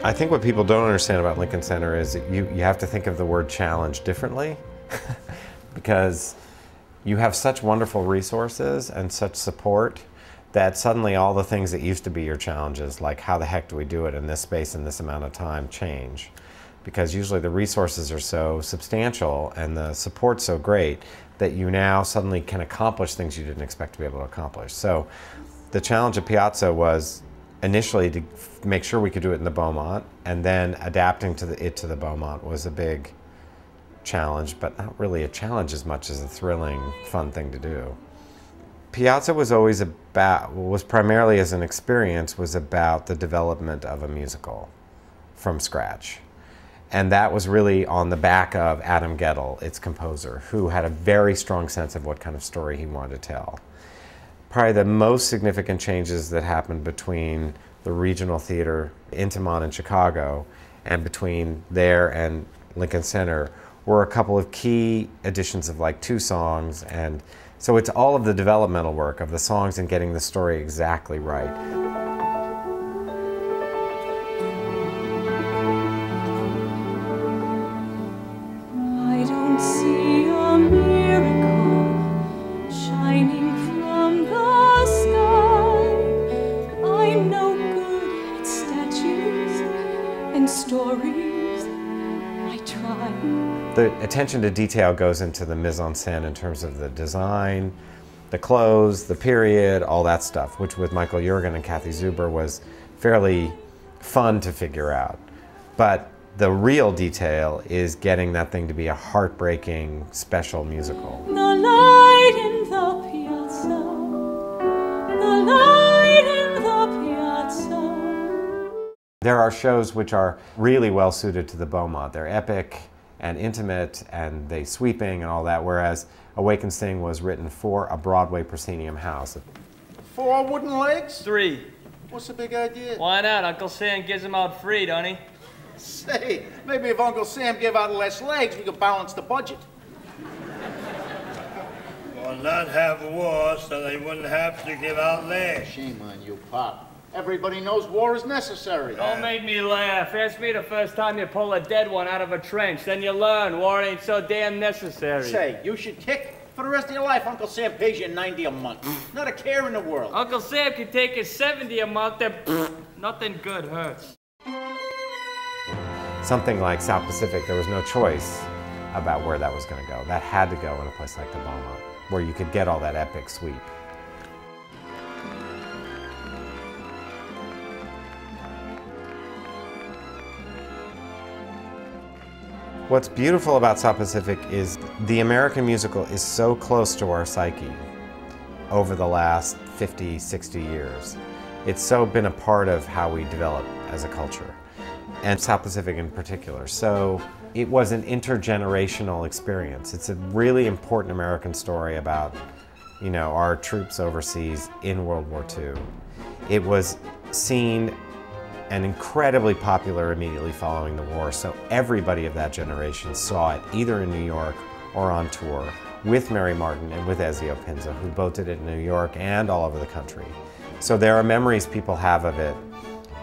I think what people don't understand about Lincoln Center is that you have to think of the word challenge differently because you have such wonderful resources and such support that suddenly all the things that used to be your challenges, like how the heck do we do it in this space in this amount of time, change. Because usually the resources are so substantial and the support's so great that you now suddenly can accomplish things you didn't expect to be able to accomplish. So the challenge at Piazza was initially to make sure we could do it in the Beaumont, and then adapting to the Beaumont was a big challenge, but not really a challenge as much as a thrilling, fun thing to do. Piazza was always primarily as an experience, was about the development of a musical from scratch. And that was really on the back of Adam Guettel, its composer, who had a very strong sense of what kind of story he wanted to tell. Probably the most significant changes that happened between the regional theater, Intiman in Chicago, and between there and Lincoln Center were a couple of key additions of like 2 songs. And so it's all of the developmental work of the songs and getting the story exactly right. I don't see a miracle shining from the sky. I'm no good at statues and stories. I try. The attention to detail goes into the mise en scène in terms of the design, the clothes, the period, all that stuff, which with Michael Jurgen and Kathy Zuber was fairly fun to figure out. But the real detail is getting that thing to be a heartbreaking, special musical. The light in the piazza, the light in the piazza. There are shows which are really well suited to the Beaumont. They're epic and intimate and they sweeping and all that, whereas Awake and Sing was written for a Broadway proscenium house. 4 wooden legs? 3. What's the big idea? Why not? Uncle Sam gives them out free, don't he? Say, maybe if Uncle Sam gave out less legs, we could balance the budget. Or not have a war so they wouldn't have to give out legs. Shame on you, Pop. Everybody knows war is necessary. Don't make me laugh. Ask me the first time you pull a dead one out of a trench. Then you learn war ain't so damn necessary. Say, you should kick. For the rest of your life, Uncle Sam pays you $90 a month. Not a care in the world. Uncle Sam can take his $70 a month and nothing good hurts. Something like South Pacific, there was no choice about where that was going to go. That had to go in a place like the Beaumont, where you could get all that epic sweep. What's beautiful about South Pacific is the American musical is so close to our psyche over the last 50, 60 years. It's so been a part of how we develop as a culture, and South Pacific in particular. So it was an intergenerational experience. It's a really important American story about, you know, our troops overseas in World War II. It was seen and incredibly popular immediately following the war, so everybody of that generation saw it either in New York or on tour with Mary Martin and with Ezio Pinza, who both did it in New York and all over the country. So there are memories people have of it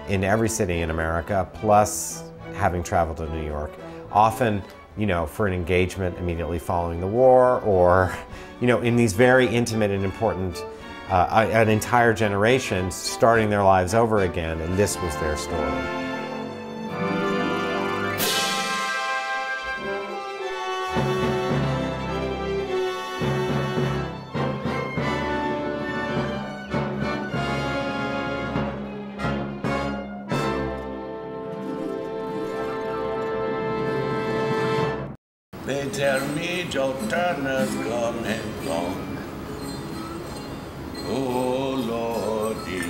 in every city in America, plus having traveled to New York, often, you know, for an engagement immediately following the war, or, you know, in these very intimate and important an entire generation starting their lives over again, and this was their story. They tell me Joe Turner's come and gone. Oh, Lordy.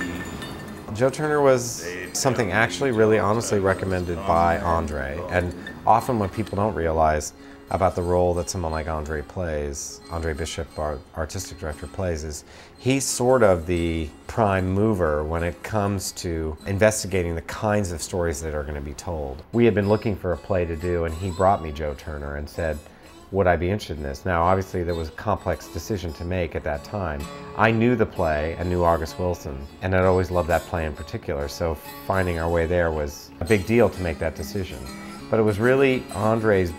Joe Turner was something actually really honestly recommended by Andre, and often what people don't realize about the role that someone like Andre plays, Andre Bishop, our artistic director, plays, is he's sort of the prime mover when it comes to investigating the kinds of stories that are going to be told. We had been looking for a play to do, and he brought me Joe Turner and said, would I be interested in this? Now, obviously, there was a complex decision to make at that time. I knew the play and knew August Wilson, and I'd always loved that play in particular, so finding our way there was a big deal to make that decision. But it was really Andre's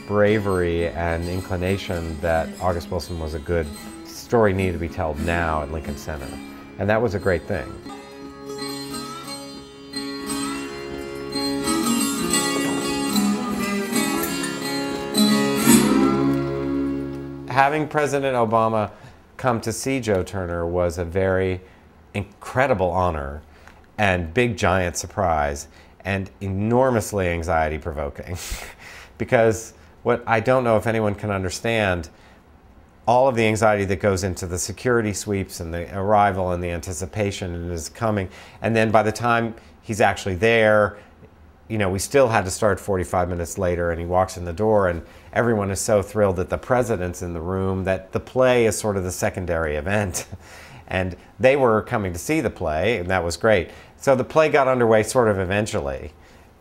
bravery and inclination that August Wilson was a good story, needed to be told now at Lincoln Center. And that was a great thing. Having President Obama come to see Joe Turner was a very incredible honor and big giant surprise and enormously anxiety provoking. Because what I don't know if anyone can understand, all of the anxiety that goes into the security sweeps and the arrival and the anticipation and his coming, and then by the time he's actually there, you know, we still had to start 45 minutes later, and he walks in the door and everyone is so thrilled that the president's in the room that the play is sort of the secondary event. And they were coming to see the play, and that was great. So the play got underway sort of eventually.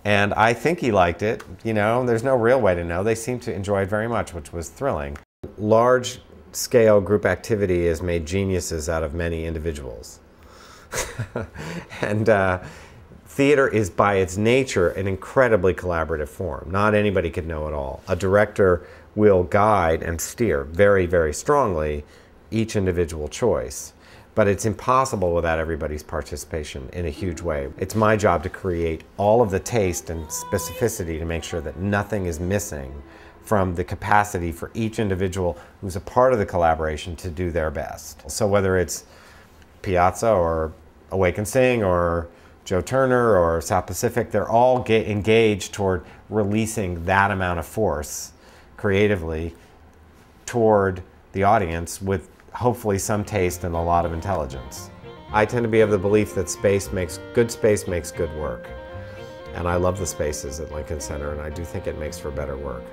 And I think he liked it, you know, there's no real way to know. They seemed to enjoy it very much, which was thrilling. Large-scale group activity has made geniuses out of many individuals. And theater is, by its nature, an incredibly collaborative form. Not anybody could know it all. A director will guide and steer very, very strongly each individual choice. But it's impossible without everybody's participation in a huge way. It's my job to create all of the taste and specificity to make sure that nothing is missing from the capacity for each individual who's a part of the collaboration to do their best. So whether it's Piazza or Awake and Sing or Joe Turner or South Pacific, they're all engaged toward releasing that amount of force creatively toward the audience with hopefully some taste and a lot of intelligence. I tend to be of the belief that space makes good work. And I love the spaces at Lincoln Center, and I do think it makes for better work.